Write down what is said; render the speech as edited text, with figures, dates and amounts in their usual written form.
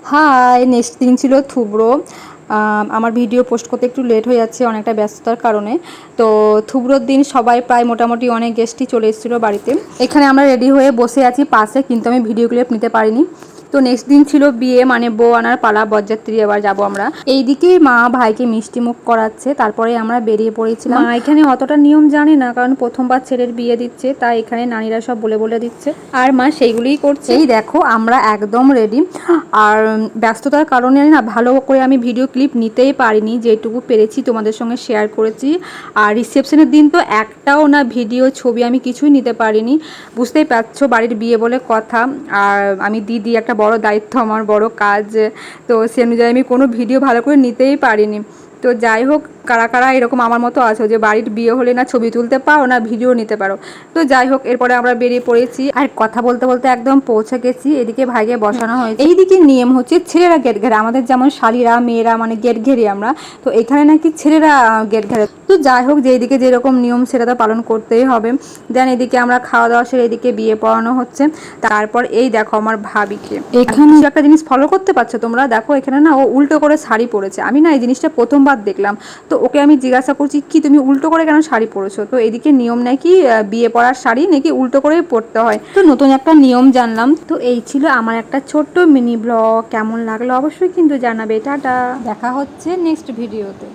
High, next দিন ছিল থুবড়ো। আমার ভিডিও পোস্ট করতে একটু লেট হয়ে যাচ্ছে অনেকটা ব্যস্ততার কারণে। তো থুবড়োর দিন সবাই প্রায় মোটামুটি অনেক গেস্টই চলে এসেছিলো বাড়িতে। এখানে আমরা রেডি হয়ে বসে আছি পাশে, কিন্তু আমি ভিডিও ক্লিপ নিতে পারিনি। তো নেক্সট দিন ছিল বিয়ে, মানে বউ আনার পালা, বরযাত্রী এবার যাবো আমরা। এইদিকে মা ভাইকে মিষ্টি মুখ করাচ্ছে, তারপরে আমরা বেরিয়ে পড়েছিলাম। মা এখানে অতটা নিয়ম জানে না, কারণ প্রথমবার ছেলের বিয়ে দিচ্ছে, তাই এখানে নানীরা সব বলে বলে দিচ্ছে, আর মা সেইগুলোই করছে। এই দেখো আমরা একদম রেডি। আর ব্যস্ততার কারণে না ভালো করে আমি ভিডিও ক্লিপ নিতেই পারিনি, যেটুকু পেরেছি তোমাদের সঙ্গে শেয়ার করেছি। আর রিসেপশনের দিন তো একটাও না ভিডিও ছবি আমি কিছুই নিতে পারিনি। বুঝতেই পারছো, বাড়ির বিয়ে বলে কথা, আর আমি দিদি, একটা বড় দায়িত্ব, আমার বড় কাজ। তো সে অনুযায়ী আমি কোনো ভিডিও ভালো করে নিতেই পারিনি। তো যাই হোক, কারা কারা এরকম আমার মতো আছো যে বাড়ির বিয়ে হলে না ছবি তুলতে পারো না ভিডিও নিতে পারো। তো যাই হোক, এরপরে আমরা বেরিয়ে পড়েছি, আর কথা বলতে বলতে একদম পৌঁছে গেছি। এদিকে ভাইকে বসানো হয়েছে। এইদিকে নিয়ম হচ্ছে ছেলেরা গেট ঘেরে, আমাদের যেমন শালীরা মেয়েরা মানে গেট ঘেরি আমরা, তো এখানে নাকি ছেলেরা গেট ঘেরে। তো যাই হোক, যেদিকে যেরকম নিয়ম সেটা তো পালন করতেই হবে। দেন এদিকে আমরা খাওয়া দাওয়া সেরে এদিকে বিয়ে পড়ানো হচ্ছে। তারপর এই দেখো আমার ভাবিকে, এখানে একটা জিনিস ফলো করতে পারছো তোমরা, দেখো এখানে না ও উল্টো করে শাড়ি পরেছে। আমি না এই জিনিসটা প্রথমবার দেখলাম। তো ওকে আমি জিজ্ঞাসা করছি, কি তুমি উল্টো করে কেন শাড়ি পরেছো? তো এদিকে নিয়ম নাকি বিয়ে পড়ার শাড়ি নাকি উল্টো করেই পরতে হয়। তো নতুন একটা নিয়ম জানলাম। তো এই ছিল আমার একটা ছোট্ট মিনি ব্লগ। কেমন লাগলো অবশ্যই কিন্তু জানাবে। টাটা, দেখা হচ্ছে নেক্সট ভিডিওতে।